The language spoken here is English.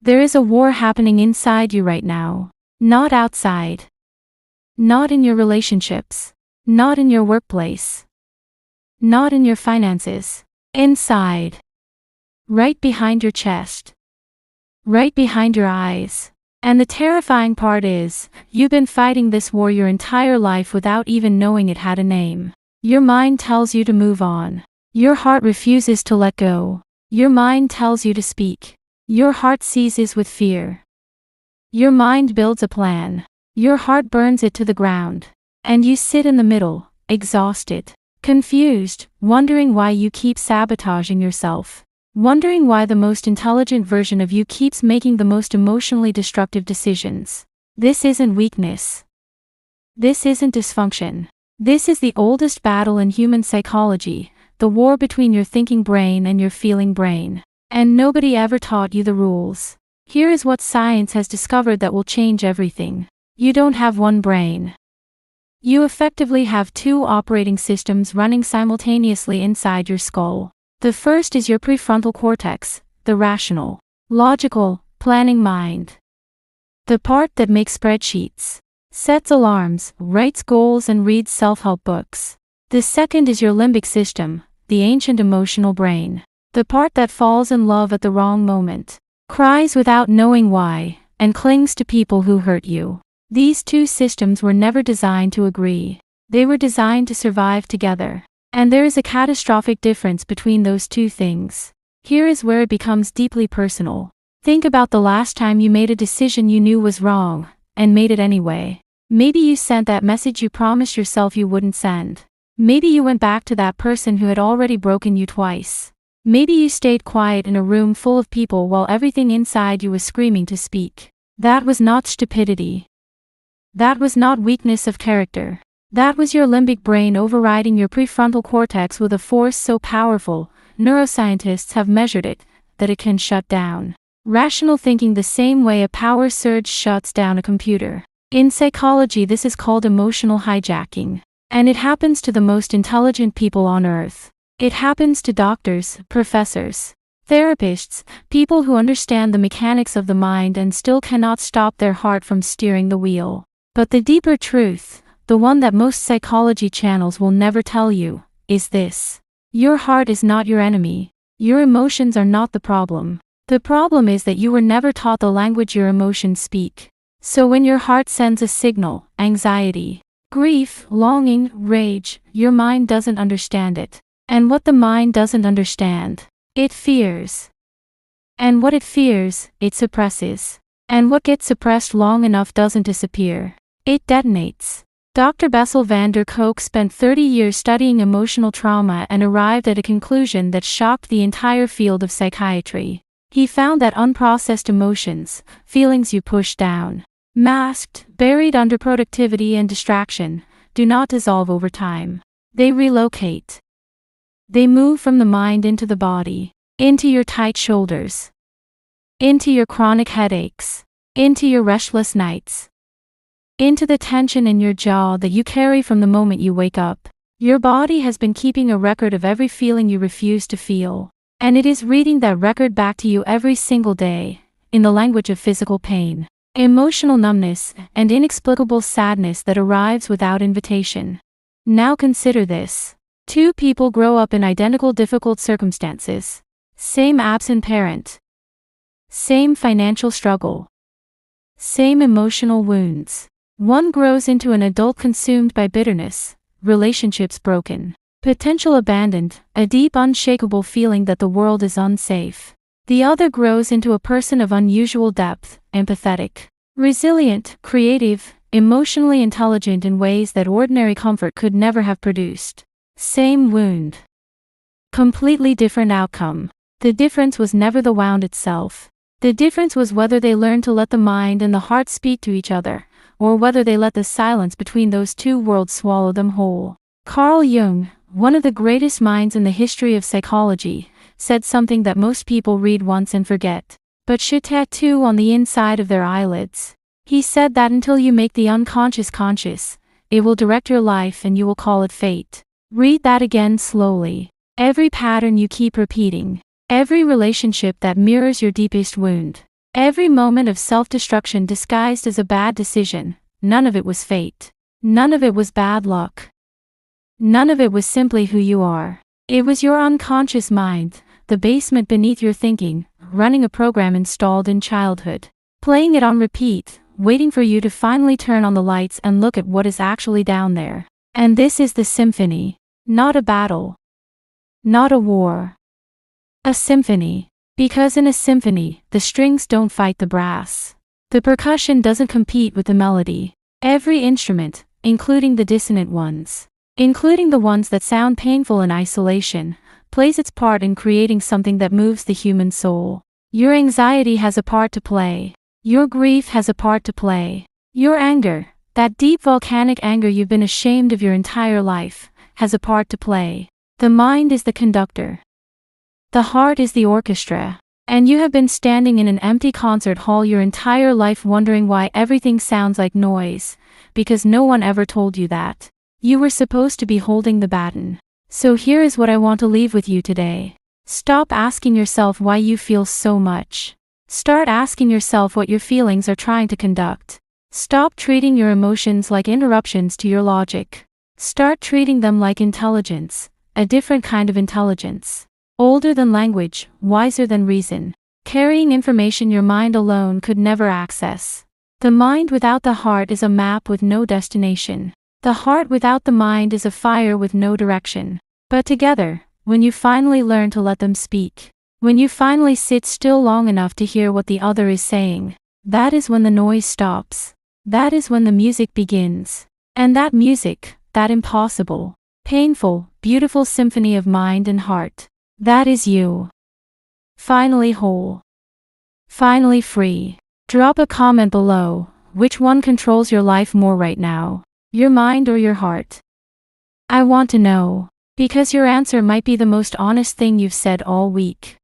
There is a war happening inside you right now. Not outside. Not in your relationships. Not in your workplace. Not in your finances. Inside. Right behind your chest. Right behind your eyes. And the terrifying part is, you've been fighting this war your entire life without even knowing it had a name. Your mind tells you to move on. Your heart refuses to let go. Your mind tells you to speak. Your heart seizes with fear. Your mind builds a plan. Your heart burns it to the ground. And you sit in the middle, exhausted, confused, wondering why you keep sabotaging yourself. Wondering why the most intelligent version of you keeps making the most emotionally destructive decisions. This isn't weakness. This isn't dysfunction. This is the oldest battle in human psychology, the war between your thinking brain and your feeling brain. And nobody ever taught you the rules. Here is what science has discovered that will change everything. You don't have one brain. You effectively have two operating systems running simultaneously inside your skull. The first is your prefrontal cortex, the rational, logical, planning mind. The part that makes spreadsheets, sets alarms, writes goals and reads self-help books. The second is your limbic system, the ancient emotional brain. The part that falls in love at the wrong moment, cries without knowing why, and clings to people who hurt you. These two systems were never designed to agree. They were designed to survive together. And there is a catastrophic difference between those two things. Here is where it becomes deeply personal. Think about the last time you made a decision you knew was wrong, and made it anyway. Maybe you sent that message you promised yourself you wouldn't send. Maybe you went back to that person who had already broken you twice. Maybe you stayed quiet in a room full of people while everything inside you was screaming to speak. That was not stupidity. That was not weakness of character. That was your limbic brain overriding your prefrontal cortex with a force so powerful, neuroscientists have measured it, that it can shut down rational thinking the same way a power surge shuts down a computer. In psychology, this is called emotional hijacking. And it happens to the most intelligent people on earth. It happens to doctors, professors, therapists, people who understand the mechanics of the mind and still cannot stop their heart from steering the wheel. But the deeper truth, the one that most psychology channels will never tell you, is this. Your heart is not your enemy. Your emotions are not the problem. The problem is that you were never taught the language your emotions speak. So when your heart sends a signal, anxiety, grief, longing, rage, your mind doesn't understand it. And what the mind doesn't understand, it fears. And what it fears, it suppresses. And what gets suppressed long enough doesn't disappear. It detonates. Dr. Bessel van der Kolk spent 30 years studying emotional trauma and arrived at a conclusion that shocked the entire field of psychiatry. He found that unprocessed emotions, feelings you push down, masked, buried under productivity and distraction, do not dissolve over time. They relocate. They move from the mind into the body, into your tight shoulders, into your chronic headaches, into your restless nights, into the tension in your jaw that you carry from the moment you wake up. Your body has been keeping a record of every feeling you refuse to feel, and it is reading that record back to you every single day, in the language of physical pain, emotional numbness, and inexplicable sadness that arrives without invitation. Now consider this. Two people grow up in identical difficult circumstances. Same absent parent. Same financial struggle. Same emotional wounds. One grows into an adult consumed by bitterness, relationships broken, potential abandoned, a deep unshakable feeling that the world is unsafe. The other grows into a person of unusual depth, empathetic, resilient, creative, emotionally intelligent in ways that ordinary comfort could never have produced. Same wound. Completely different outcome. The difference was never the wound itself. The difference was whether they learned to let the mind and the heart speak to each other, or whether they let the silence between those two worlds swallow them whole. Carl Jung, one of the greatest minds in the history of psychology, said something that most people read once and forget, but should tattoo on the inside of their eyelids. He said that until you make the unconscious conscious, it will direct your life and you will call it fate. Read that again slowly. Every pattern you keep repeating, every relationship that mirrors your deepest wound, Every moment of self-destruction disguised as a bad decision, none of it was fate. None of it was bad luck. None of it was simply who you are. It was your unconscious mind, the basement beneath your thinking, running a program installed in childhood. Playing it on repeat, waiting for you to finally turn on the lights and look at what is actually down there. And this is the symphony. Not a battle. Not a war. A symphony. Because in a symphony, the strings don't fight the brass. The percussion doesn't compete with the melody. Every instrument, including the dissonant ones, including the ones that sound painful in isolation, plays its part in creating something that moves the human soul. Your anxiety has a part to play. Your grief has a part to play. Your anger, that deep volcanic anger you've been ashamed of your entire life, has a part to play. The mind is the conductor. The heart is the orchestra. And you have been standing in an empty concert hall your entire life wondering why everything sounds like noise, because no one ever told you that. You were supposed to be holding the baton. So here is what I want to leave with you today. Stop asking yourself why you feel so much. Start asking yourself what your feelings are trying to conduct. Stop treating your emotions like interruptions to your logic. Start treating them like intelligence, a different kind of intelligence. Older than language, wiser than reason. Carrying information your mind alone could never access. The mind without the heart is a map with no destination. The heart without the mind is a fire with no direction. But together, when you finally learn to let them speak, when you finally sit still long enough to hear what the other is saying, that is when the noise stops. That is when the music begins. And that music, that impossible, painful, beautiful symphony of mind and heart, that is you. Finally whole. Finally free. Drop a comment below. Which one controls your life more right now? Your mind or your heart? I want to know. Because your answer might be the most honest thing you've said all week.